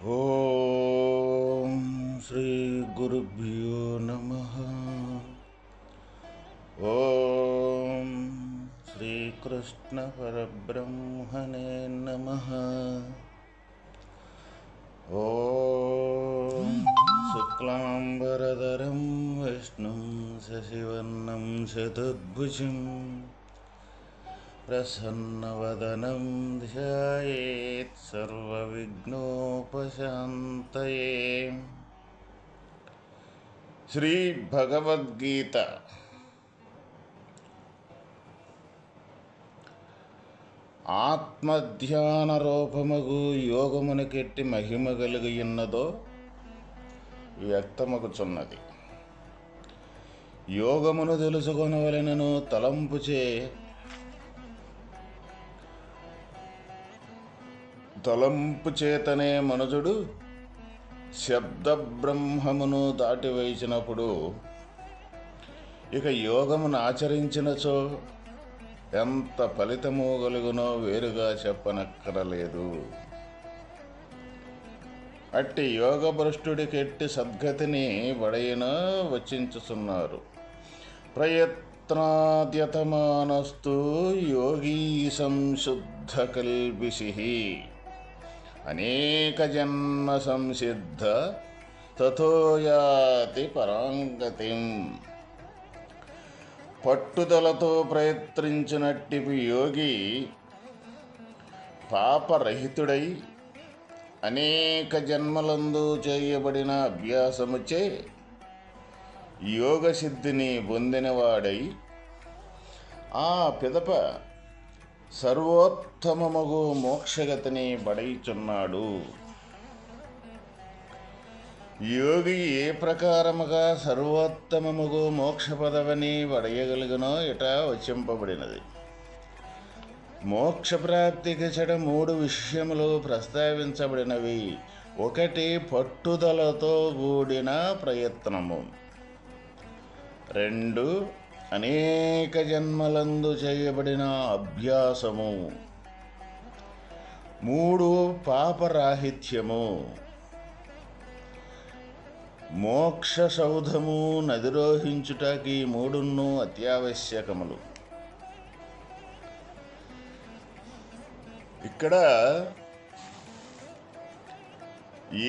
ఓం శ్రీ గురుభ్యో నమః. ఓం శ్రీకృష్ణ పరబ్రహ్మణే నమః. ఓం శుక్లాంబరధరం విష్ణుం శశివర్ణం చతుర్భుజం ప్రసన్నవదనం ధ్యాయేత్ సర్వవిఘ్నోపశాంతయే. శ్రీ భగవద్గీత ఆత్మధ్యాన రూపమగు యోగమునకెట్టి మహిమ కలిగియున్నదో వ్యక్తమగుచున్నది. యోగమును తెలుసుకొనవలెనను తలంపు చేతనే మనుజుడు శబ్ద బ్రహ్మమును దాటివేసినప్పుడు ఇక యోగమును ఆచరించినచో ఎంత ఫలితము కలుగునో వేరుగా చెప్పనక్కరలేదు. అట్టి యోగ భ్రష్టుడికెట్టి సద్గతిని వడయినా వచ్చించుచున్నారు. ప్రయత్నాద్యతమానస్తు యోగీ సంశుద్ధ కల్బిషి అనేక జన్మ సంసిద్ధ తతో యాతి పరాంగతిం. పట్టుదలతో ప్రయత్నించినట్టి యోగి పాపరహితుడై అనేక జన్మలందు చేయబడిన అభ్యాసముచే యోగసిద్ధిని పొందినవాడై ఆ పిదప సర్వోత్తమమగు మోక్షగతిని బడైచున్నాడు. యోగి ఏ ప్రకారముగా సర్వోత్తమముగు మోక్ష పదవిని వడయగలుగునో ఇట వచింపబడినది. మోక్ష ప్రాప్తికి చెడ 3 విషయములు ప్రస్తావించబడినవి. 1 పట్టుదలతో కూడిన ప్రయత్నము, 2 అనేక జన్మలందు చేయబడిన అభ్యాసము, 3 పాపరాహిత్యము. మోక్ష సౌధము నదిరోహించుటకి 3 అత్యావశ్యకములు. ఇక్కడ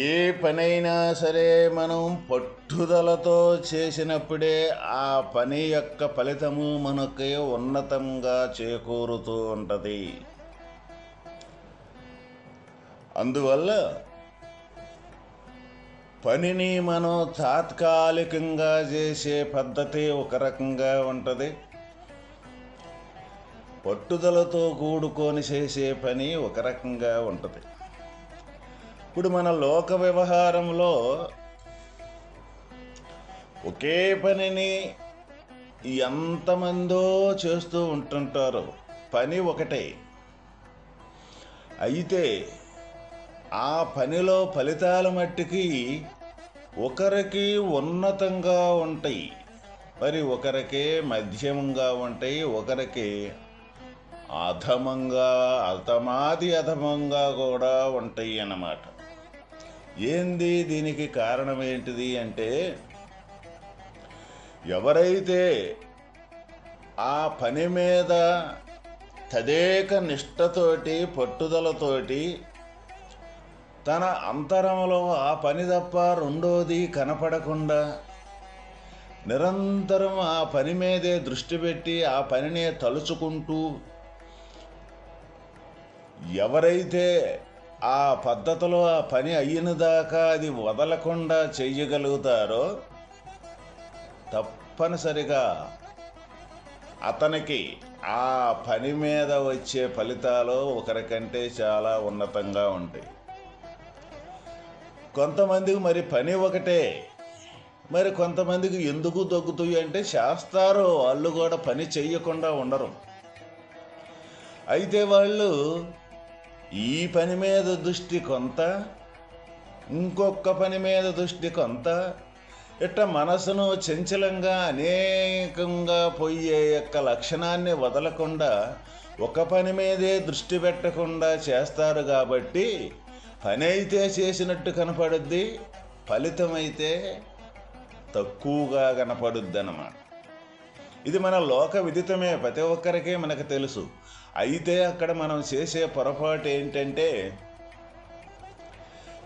ఏ పనైనా సరే మనం పట్టుదలతో చేసినప్పుడే ఆ పని యొక్క ఫలితము మనకి ఉన్నతంగా చేకూరుతూ ఉంటుంది. అందువల్ల పనిని మనం తాత్కాలికంగా చేసే పద్ధతి ఒక రకంగా ఉంటుంది, పట్టుదలతో కూడుకొని చేసే పని ఒక రకంగా ఉంటుంది. ఇప్పుడు మన లోక వ్యవహారంలో ఒకే పనిని ఎంతమందో చేస్తూ ఉంటుంటారు. పని ఒకటే, అయితే ఆ పనిలో ఫలితాల మట్టికి ఒకరికి ఉన్నతంగా ఉంటాయి, మరి ఒకరికి మధ్యమంగా ఉంటాయి, ఒకరికి అధమంగా కూడా ఉంటాయి అన్నమాట. ఏంది దీనికి కారణం ఏంటిది అంటే, ఎవరైతే ఆ పని మీద తదేక నిష్ఠతోటి పట్టుదలతోటి తన అంతరంలో ఆ పని తప్ప రెండోది కనపడకుండా నిరంతరం ఆ పని మీదే దృష్టి పెట్టి ఆ పనినే తలుచుకుంటూ ఎవరైతే ఆ పద్ధతిలో ఆ పని అయిన దాకా అది వదలకుండా చెయ్యగలుగుతారో తప్పనిసరిగా అతనికి ఆ పని మీద వచ్చే ఫలితాలు ఒకరికంటే చాలా ఉన్నతంగా ఉంటాయి. కొంతమందికి మరి పని ఒకటే, మరి కొంతమందికి ఎందుకు దొక్కుతాయి అంటే చేస్తారు, వాళ్ళు కూడా పని చెయ్యకుండా ఉండరు. అయితే వాళ్ళు ఈ పని మీద దృష్టి కొంత, ఇంకొక పని మీద దృష్టి కొంత, ఇట్ట మనసును చంచలంగా అనేకంగా పోయే యొక్క లక్షణాన్ని వదలకుండా ఒక పని మీదే దృష్టి పెట్టకుండా చేస్తారు. కాబట్టి పని అయితే చేసినట్టు కనపడుద్ది, ఫలితం అయితే తక్కువగా కనపడుద్ది అన్నమాట. ఇది మన లోక విదితమే, ప్రతి ఒక్కరికి మనకు తెలుసు. అయితే అక్కడ మనం చేసే పొరపాటు ఏంటంటే,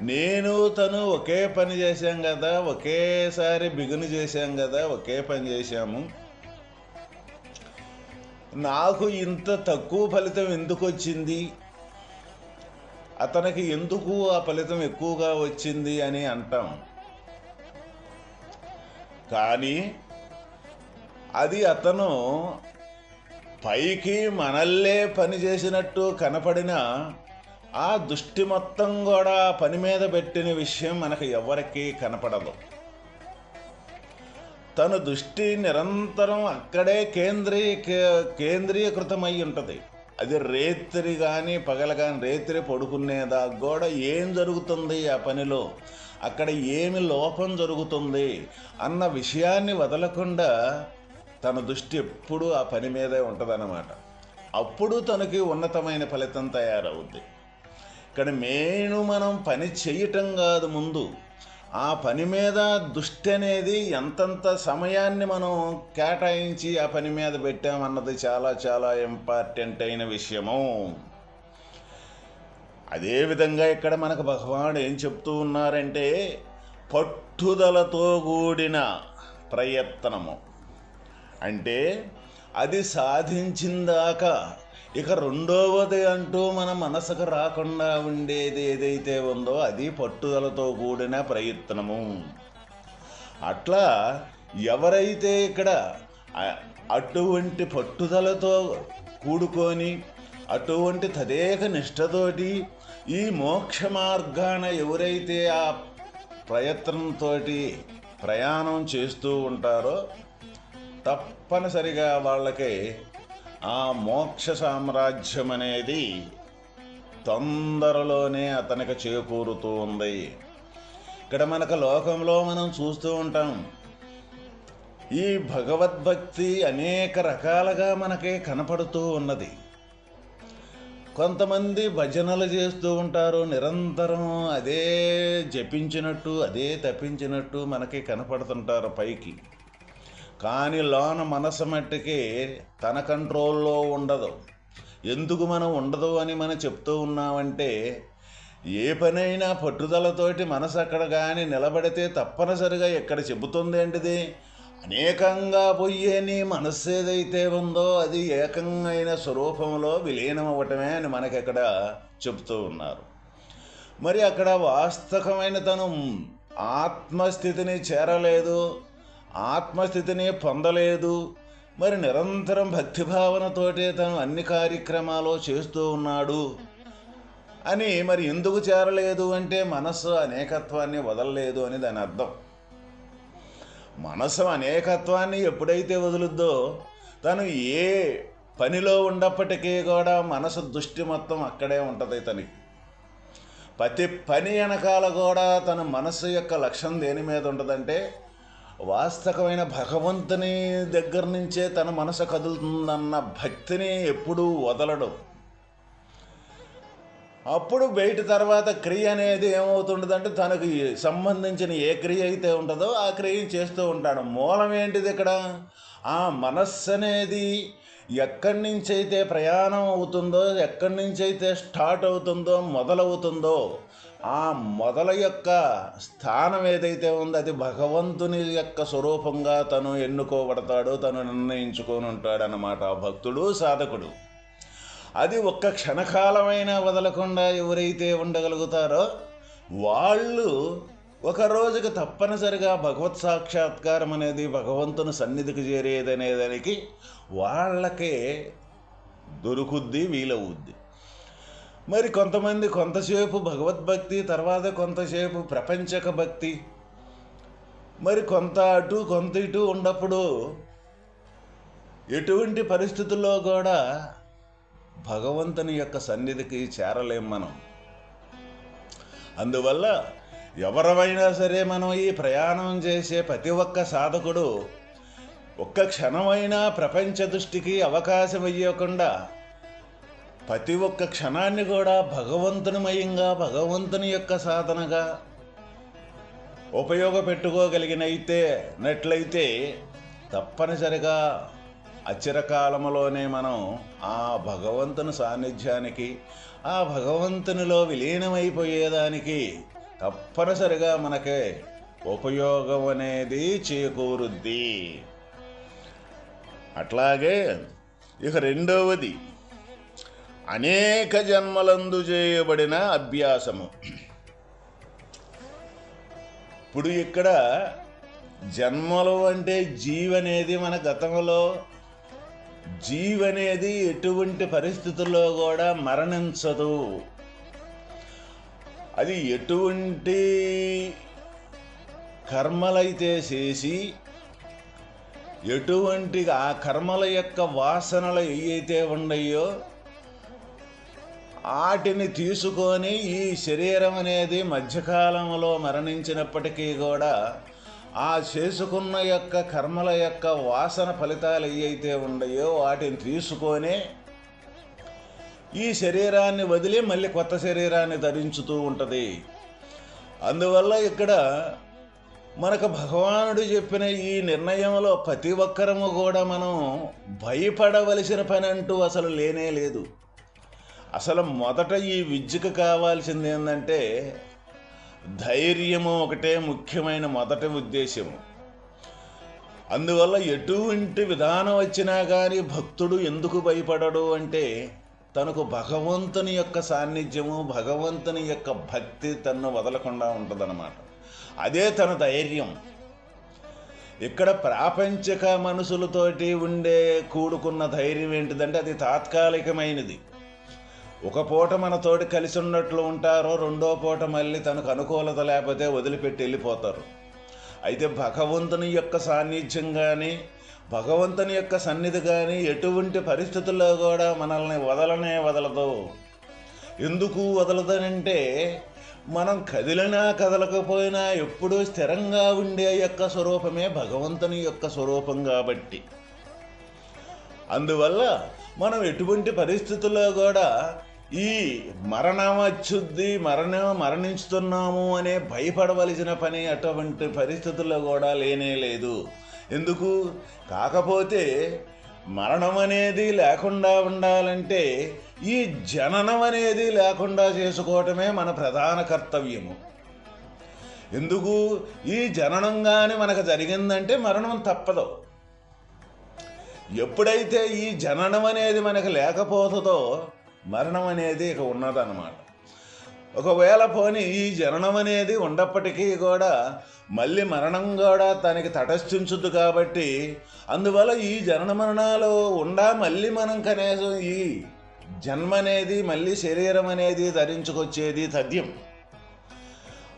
నేను తను ఒకే పని చేశాం కదా, ఒకేసారి బిగును చేశాం కదా, ఒకే పని చేశాము, నాకు ఇంత తక్కువ ఫలితం ఎందుకు వచ్చింది, అతనికి ఎందుకు ఆ ఫలితం ఎక్కువగా వచ్చింది అని అంటాం. కానీ అది అతను పైకి మనల్లే పని చేసినట్టు కనపడిన ఆ దృష్టి మొత్తం కూడా పని మీద పెట్టిన విషయం మనకు ఎవరికీ కనపడదు. తన దృష్టి నిరంతరం అక్కడే కేంద్రీకృతమై ఉంటుంది. అది రేత్రి కానీ పగల కానీ, రేత్రి పడుకునేదాకా కూడా ఏం జరుగుతుంది ఆ పనిలో, అక్కడ ఏమి లోపం జరుగుతుంది అన్న విషయాన్ని వదలకుండా తన దృష్టి ఎప్పుడూ ఆ పని మీదే ఉంటుందన్నమాట. అప్పుడు తనకి ఉన్నతమైన ఫలితం తయారవుద్ది. ఇక్కడ మనం పని చేయటం కాదు, ముందు ఆ పని మీద దృష్టి అనేది ఎంతంత సమయాన్ని మనం కేటాయించి ఆ పని మీద పెట్టామన్నది చాలా చాలా ఇంపార్టెంట్ అయిన విషయము. అదేవిధంగా ఇక్కడ మనకు భగవానుడు ఏం చెప్తూ ఉన్నారంటే, పట్టుదలతో కూడిన ప్రయత్నము అంటే అది సాధించిందాకా ఇక రెండవది అంటూ మన మనసుకు రాకుండా ఉండేది ఏదైతే ఉందో అది పట్టుదలతో కూడిన ప్రయత్నము. అట్లా ఎవరైతే ఇక్కడ అటువంటి పట్టుదలతో కూడుకొని అటువంటి తదేక నిష్ఠతోటి ఈ మోక్ష మార్గాన ఎవరైతే ఆ ప్రయత్నంతో ప్రయాణం చేస్తూ ఉంటారో తప్పనిసరిగా వాళ్ళకి ఆ మోక్ష సామ్రాజ్యం అనేది తొందరలోనే అతనికి చేకూరుతూ ఉంది. ఇక్కడ మనకు లోకంలో మనం చూస్తూ ఉంటాం, ఈ భగవద్భక్తి అనేక రకాలుగా మనకి కనపడుతూ ఉన్నది. కొంతమంది భజనలు చేస్తూ ఉంటారు, నిరంతరం అదే జపించినట్టు అదే తప్పించినట్టు మనకి కనపడుతుంటారు పైకి. కానీ లోన మనసు మట్టికి తన కంట్రోల్లో ఉండదు. ఎందుకు మనం ఉండదు అని మనం చెప్తూ ఉన్నామంటే, ఏ పనైనా పట్టుదలతోటి మనసు అక్కడ కానీ నిలబడితే తప్పనిసరిగా ఎక్కడ చెబుతుంది ఏంటిది, అనేకంగా పోయే నీ మనస్సు ఏదైతే ఉందో అది ఏకంగా స్వరూపంలో విలీనం అవ్వటమే అని మనకి అక్కడ చెబుతూ ఉన్నారు. మరి అక్కడ వాస్తవమైన తను ఆత్మస్థితిని చేరలేదు, ఆత్మస్థితిని పొందలేదు. మరి నిరంతరం భక్తిభావనతోటే తను అన్ని కార్యక్రమాలు చేస్తూ ఉన్నాడు అని మరి ఎందుకు చేరలేదు అంటే, మనస్సు అనేకత్వాన్ని వదలలేదు అని దాని అర్థం. మనసు అనేకత్వాన్ని ఎప్పుడైతే వదులుద్దో, తను ఏ పనిలో ఉన్నప్పటికీ కూడా మనసు దృష్టి మొత్తం అక్కడే ఉంటుంది. తనకి ప్రతి పని వెనకాల కూడా తన మనసు యొక్క లక్ష్యం దేని మీద ఉంటుందంటే, వాస్తవమైన భగవంతుని దగ్గర నుంచే తన మనసు కదులుతుందన్న భక్తిని ఎప్పుడూ వదలడు. అప్పుడు బయట తర్వాత క్రియ అనేది ఏమవుతుంటుందంటే, తనకు సంబంధించిన ఏ క్రియ అయితే ఉంటుందో ఆ క్రియను చేస్తూ ఉంటాడు. మూలం ఏంటిది ఇక్కడ? ఆ మనస్సు అనేది ఎక్కడి నుంచైతే ప్రయాణం అవుతుందో, ఎక్కడి నుంచైతే స్టార్ట్ అవుతుందో, మొదలవుతుందో, ఆ మొదల యొక్క స్థానం ఏదైతే ఉందో అది భగవంతుని యొక్క స్వరూపంగా తను ఎన్నుకోబడతాడు, తను నిర్ణయించుకొని ఉంటాడనమాట భక్తుడు, సాధకుడు. అది ఒక్క క్షణకాలమైనా వదలకుండా ఎవరైతే ఉండగలుగుతారో వాళ్ళు ఒక రోజుకి తప్పనిసరిగా భగవత్ సాక్షాత్కారం అనేది, భగవంతుని సన్నిధికి చేరేదనేదానికి వాళ్ళకే దొరుకుద్ది, వీలవుద్ది. మరి కొంతమంది కొంతసేపు భగవద్భక్తి, తర్వాత కొంతసేపు ప్రపంచక భక్తి, మరి కొంత అటు కొంత ఇటు ఉన్నప్పుడు ఎటువంటి పరిస్థితుల్లో కూడా భగవంతుని యొక్క సన్నిధికి చేరలేం మనం. అందువల్ల ఎవరైనా సరే మనం ఈ ప్రయాణం చేసే ప్రతి ఒక్క సాధకుడు ఒక్క క్షణమైనా ప్రపంచ దృష్టికి అవకాశం ఇవ్వకుండా ప్రతి ఒక్క క్షణాన్ని కూడా భగవంతునిమయంగా, భగవంతుని యొక్క సాధనగా ఉపయోగపెట్టుకోగలిగినట్లయితే తప్పనిసరిగా అచిరకాలంలోనే మనం ఆ భగవంతుని సాన్నిధ్యానికి, ఆ భగవంతునిలో విలీనమైపోయేదానికి తప్పనిసరిగా మనకే ఉపయోగం అనేది చేకూరుద్ది. అట్లాగే ఇక రెండవది అనేక జన్మలందు చేయబడిన అభ్యాసము. ఇప్పుడు ఇక్కడ జన్మలు అంటే జీవనేది మన గతంలో జీవనేది ఎటువంటి పరిస్థితుల్లో కూడా మరణించదు. అది ఎటువంటి కర్మలైతే చేసి ఎటువంటి ఆ కర్మల యొక్క వాసనలు ఏవైతే ఉన్నాయో వాటిని తీసుకొని ఈ శరీరం అనేది మధ్యకాలంలో మరణించినప్పటికీ కూడా ఆ చేసుకున్న యొక్క కర్మల యొక్క వాసన ఫలితాలు ఏవైతే ఉన్నాయో వాటిని తీసుకొని ఈ శరీరాన్ని వదిలి మళ్ళీ కొత్త శరీరాన్ని ధరించుతూ ఉంటుంది. అందువల్ల ఇక్కడ మనకు భగవానుడు చెప్పిన ఈ నిర్ణయంలో ప్రతి ఒక్కరము కూడా మనం భయపడవలసిన పని అంటూ అసలు లేనే లేదు. అసలు మొదట ఈ విద్యకు కావాల్సింది ఏంటంటే ధైర్యము ఒకటే ముఖ్యమైన మొదటి ఉద్దేశము. అందువల్ల ఎటువంటి విధానం వచ్చినా కానీ భక్తుడు ఎందుకు భయపడడు అంటే తనకు భగవంతుని యొక్క సాన్నిధ్యము, భగవంతుని యొక్క భక్తి తన్ను వదలకుండా ఉంటుందన్నమాట. అదే తన ధైర్యం. ఇక్కడ ప్రాపంచిక మనుషులతోటి కూడుకున్న ధైర్యం ఏంటిదంటే అది తాత్కాలికమైనది. ఒక పూట మనతోటి కలిసి ఉన్నట్లు ఉంటారో, రెండో పూట మళ్ళీ తనకు అనుకూలత లేకపోతే వదిలిపెట్టి వెళ్ళిపోతారు. అయితే భగవంతుని యొక్క సాన్నిధ్యం కానీ, భగవంతుని యొక్క సన్నిధి కానీ ఎటువంటి పరిస్థితుల్లో కూడా మనల్ని వదలదు. ఎందుకు వదలదనంటే మనం కదిలినా కదలకపోయినా ఎప్పుడూ స్థిరంగా ఉండే యొక్క స్వరూపమే భగవంతుని యొక్క స్వరూపం కాబట్టి. అందువల్ల మనం ఎటువంటి పరిస్థితుల్లో కూడా ఈ మరణించుతున్నాము అనే భయపడవలసిన పని అటువంటి పరిస్థితుల్లో కూడా లేనే లేదు. ఎందుకు? కాకపోతే మరణం అనేది లేకుండా ఉండాలంటే ఈ జననం అనేది లేకుండా చేసుకోవటమే మన ప్రధాన కర్తవ్యము. ఎందుకు? ఈ జననం కానీ మనకు జరిగిందంటే మరణం తప్పదు. ఎప్పుడైతే ఈ జననం అనేది మనకు లేకపోతుందో మరణం అనేది ఇక ఉన్నదన్నమాట. ఒకవేళ పోనీ ఈ జననం అనేది ఉన్నప్పటికీ కూడా మళ్ళీ మరణం కూడా తనకి తటస్థించుద్దు కాబట్టి అందువల్ల ఈ జనన మరణాలు మళ్ళీ మనం కనీసం ఈ జన్మ అనేది మళ్ళీ శరీరం అనేది ధరించుకొచ్చేది తథ్యం.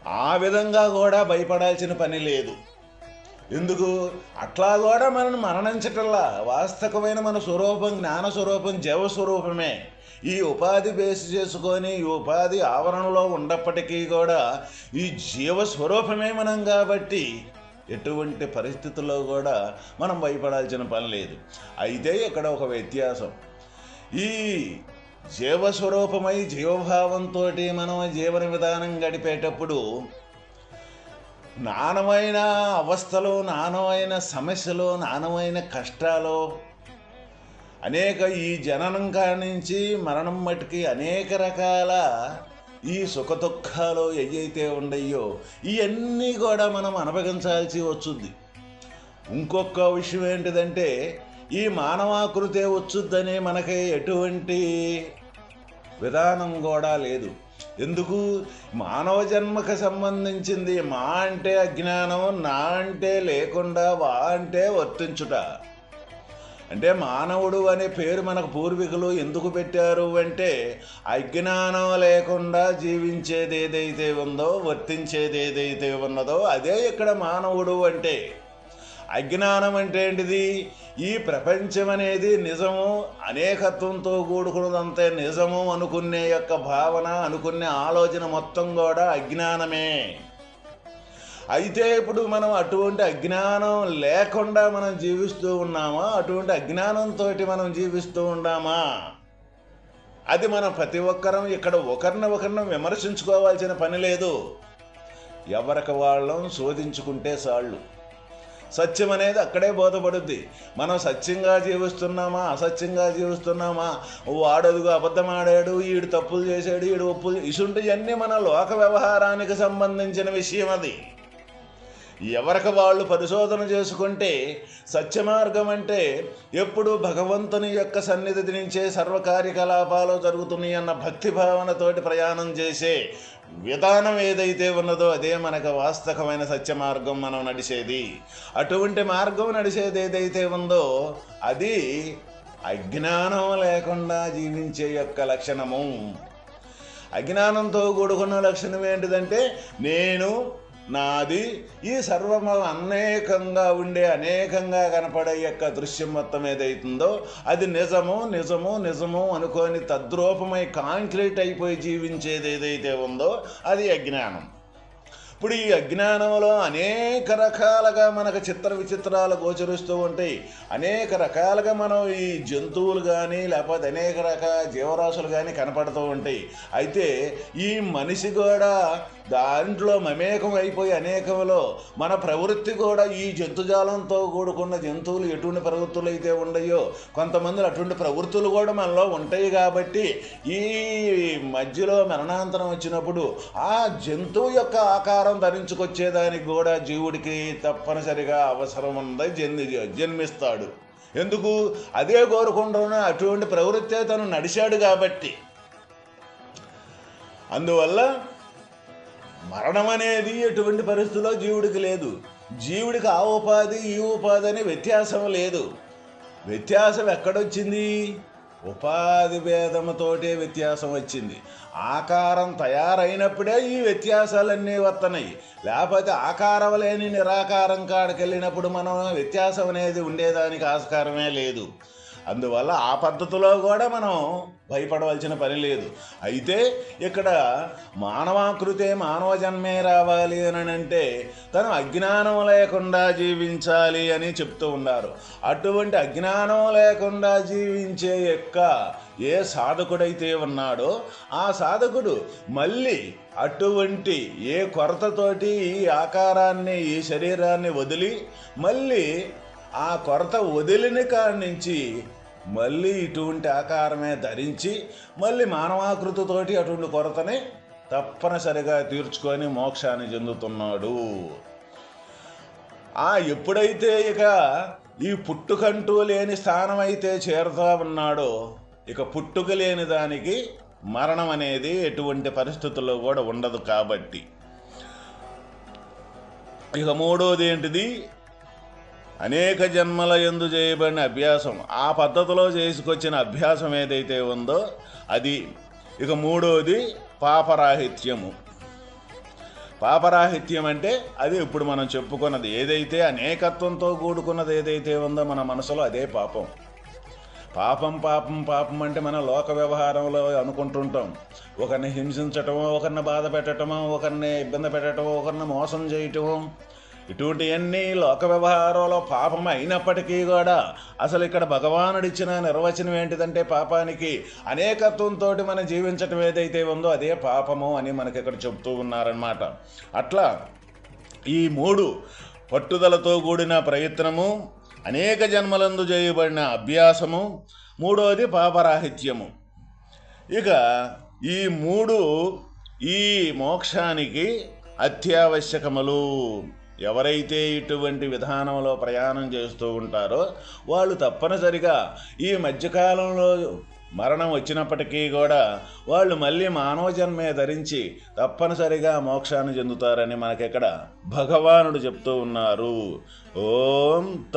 ఆ విధంగా కూడా భయపడాల్సిన పని లేదు. ఎందుకు? అట్లా కూడా మనం మరణించటల్లా వాస్తవమైన మన స్వరూపం, జ్ఞాన స్వరూపం, జీవస్వరూపమే. ఈ ఉపాధి బేస్ చేసుకొని ఈ ఉపాధి ఆవరణలో ఉన్నప్పటికీ కూడా ఈ జీవస్వరూపమే మనం కాబట్టి ఎటువంటి పరిస్థితుల్లో కూడా మనం భయపడాల్సిన పని లేదు. అయితే ఇక్కడ ఒక వ్యత్యాసం. ఈ జీవస్వరూపమై జీవభావంతో మనం జీవన విధానం గడిపేటప్పుడు నానమైన అవస్థలు, నానమైన సమస్యలు, నానమైన కష్టాలు అనేక ఈ జననం కానించి మరణం మట్టుకి అనేక రకాల ఈ సుఖ దుఃఖాలు ఏవైతే ఉన్నాయో ఇవన్నీ కూడా మనం అనుభవించాల్సి వచ్చుద్ది. ఇంకొక విషయం ఏంటిదంటే ఈ మానవాకృతే వచ్చుద్దని మనకి ఎటువంటి విధానం కూడా లేదు. ఎందుకు? మానవ జన్మకు సంబంధించింది మా అంటే అజ్ఞానం, నా అంటే లేకుండా, వా అంటే వర్తించుట. అంటే మానవుడు అనే పేరు మనకు పూర్వీకులు ఎందుకు పెట్టారు అంటే అజ్ఞానం లేకుండా జీవించేది ఏదైతే ఉందో, వర్తించేది ఏదైతే ఉన్నదో అదే ఇక్కడ మానవుడు అంటే. అజ్ఞానం అంటే ఏంటిది? ఈ ప్రపంచం అనేది నిజము, అనేకత్వంతో కూడుకున్నదంతే నిజము అనుకునే యొక్క భావన, అనుకునే ఆలోచన మొత్తం కూడా అజ్ఞానమే. అయితే ఇప్పుడు మనం అటువంటి అజ్ఞానం లేకుండా మనం జీవిస్తూ ఉన్నామా? అటువంటి అజ్ఞానంతో మనం జీవిస్తూ ఉన్నామా అది మనం ప్రతి ఒక్కరం ఇక్కడ ఒకరిని విమర్శించుకోవాల్సిన పని లేదు. ఎవరికి వాళ్ళం శోధించుకుంటే చాలు. సత్యం అనేది అక్కడే బోధపడుద్ది. మనం సత్యంగా జీవిస్తున్నామా, అసత్యంగా జీవిస్తున్నామా, వాడదుగు అబద్ధం ఆడాడు, ఈడు తప్పులు చేశాడు, ఈడు ఒప్పులు, ఇసుంటివన్నీ మన లోక వ్యవహారానికి సంబంధించిన విషయం. అది ఎవరికి వాళ్ళు పరిశోధన చేసుకుంటే సత్యమార్గం అంటే ఎప్పుడు భగవంతుని యొక్క సన్నిధి నుంచే సర్వకార్యకలాపాలు జరుగుతున్నాయి అన్న భక్తి భావనతోటి ప్రయాణం చేసే విధానం ఏదైతే ఉన్నదో అదే మనకు వాస్తవమైన సత్య మార్గం మనం నడిచేది. అటువంటి మార్గం నడిచేది ఏదైతే ఉందో అది అజ్ఞానం లేకుండా జీవించే యొక్క లక్షణము. అజ్ఞానంతో కూడుకున్న లక్షణం ఏంటిదంటే నేను, నాది, ఈ సర్వము అనేకంగా ఉండే అనేకంగా కనపడే యొక్క దృశ్యం మొత్తం ఏదైతుందో అది నిజము నిజము నిజము అనుకొని తద్రూపమై కాంక్రీట్ అయిపోయి జీవించేది ఏదైతే ఉందో అది అజ్ఞానం. ఇప్పుడు ఈ అజ్ఞానంలో అనేక రకాలుగా మనకు చిత్ర విచిత్రాలు గోచరిస్తూ ఉంటాయి. అనేక రకాలుగా మనం ఈ జంతువులు కానీ లేకపోతే అనేక రకాల జీవరాశులు కానీ కనపడుతూ ఉంటాయి. అయితే ఈ మనిషి కూడా దాంట్లో మమేకం అయిపోయి అనేకంలో మన ప్రవృత్తి కూడా ఈ జంతుజాలంతో కూడుకున్న జంతువులు ఎటువంటి ప్రవృత్తులు అయితే ఉన్నాయో కొంతమంది అటువంటి ప్రవృత్తులు కూడా మనలో ఉంటాయి. కాబట్టి ఈ మధ్యలో మరణాంతరం వచ్చినప్పుడు ఆ జంతువు యొక్క ఆకారం ధరించుకొచ్చేదానికి కూడా జీవుడికి తప్పనిసరిగా అవసరం ఉంది, జన్మిస్తాడు. ఎందుకు? అదే కోరుకుంటున్నా అటువంటి ప్రవృత్తే తను నడిచాడు కాబట్టి. అందువల్ల మరణం అనేది ఎటువంటి పరిస్థితుల్లో జీవుడికి లేదు. జీవుడికి ఆ ఉపాధి ఈ ఉపాధి అనే వ్యత్యాసం లేదు. వ్యత్యాసం ఎక్కడొచ్చింది? ఉపాధి భేదముతోటే వ్యత్యాసం వచ్చింది. ఆకారం తయారైనప్పుడే ఈ వ్యత్యాసాలన్నీ వస్తున్నాయి. లేకపోతే ఆకారం లేని నిరాకారం కాడికి వెళ్ళినప్పుడు మనం వ్యత్యాసం అనేది ఉండేదానికి ఆస్కారమే లేదు. అందువల్ల ఆ పద్ధతిలో కూడా మనం భయపడవలసిన పని లేదు. అయితే ఇక్కడ మానవాకృతే మానవ జన్మే రావాలి అని అంటే తను అజ్ఞానం లేకుండా జీవించాలి అని చెప్తూ ఉన్నారు. అటువంటి అజ్ఞానం లేకుండా జీవించే యొక్క ఏ సాధకుడైతే ఉన్నాడో ఆ సాధకుడు మళ్ళీ అటువంటి ఏ కొరతతోటి ఈ ఆకారాన్ని ఈ శరీరాన్ని వదిలి మళ్ళీ ఆ కొరత వదిలిన కాడి నుంచి మళ్ళీ ఇటువంటి ఆకారమే ధరించి మళ్ళీ మానవాకృతితోటి అటువంటి కొరతని తప్పనిసరిగా తీర్చుకొని మోక్షాన్ని చెందుతున్నాడు. ఎప్పుడైతే ఇక ఈ పుట్టుకంటూ లేని స్థానం అయితే చేరుతా ఉన్నాడో ఇక పుట్టుక లేని దానికి మరణం అనేది ఎటువంటి పరిస్థితుల్లో కూడా ఉండదు. కాబట్టి ఇక మూడోది ఏంటిది? అనేక జన్మల యందు చేయబడిన అభ్యాసం. ఆ పద్ధతిలో చేసుకొచ్చిన అభ్యాసం ఏదైతే ఉందో అది. ఇక మూడోది పాపరాహిత్యము. పాపరాహిత్యం అంటే అది ఇప్పుడు మనం చెప్పుకున్నది ఏదైతే అనేకత్వంతో కూడుకున్నది ఏదైతే ఉందో మన మనసులో అదే పాపం. పాపం పాపం పాపం అంటే మన లోక వ్యవహారంలో అనుకుంటుంటాం. ఒకరిని హింసించటమో, ఒకరిని బాధ పెట్టడమో, ఒకరిని ఇబ్బంది పెట్టడమో, ఒకరిని మోసం చేయటమో, ఇటువంటివన్నీ లోక వ్యవహారంలో పాపం అయినప్పటికీ కూడా అసలు ఇక్కడ భగవానుడు ఇచ్చిన నిర్వచనం ఏంటిదంటే పాపానికి అనేకత్వంతో మనం జీవించటం ఏదైతే ఉందో అదే పాపము అని మనకి ఇక్కడ చెప్తూ ఉన్నారన్నమాట. అట్లా ఈ మూడు పట్టుదలతో కూడిన ప్రయత్నము, అనేక జన్మలందు చేయబడిన అభ్యాసము, మూడోది పాపరాహిత్యము. ఇక ఈ మూడు ఈ మోక్షానికి అత్యావశ్యకములు. ఎవరైతే ఇటువంటి విధానంలో ప్రయాణం చేస్తూ ఉంటారో వాళ్ళు తప్పనిసరిగా ఈ మధ్యకాలంలో మరణం వచ్చినప్పటికీ కూడా వాళ్ళు మళ్ళీ మానవ జన్మే ధరించి తప్పనిసరిగా మోక్షాన్ని చెందుతారని మనకిక్కడ భగవానుడు చెప్తూ ఉన్నారు. ఓం తత్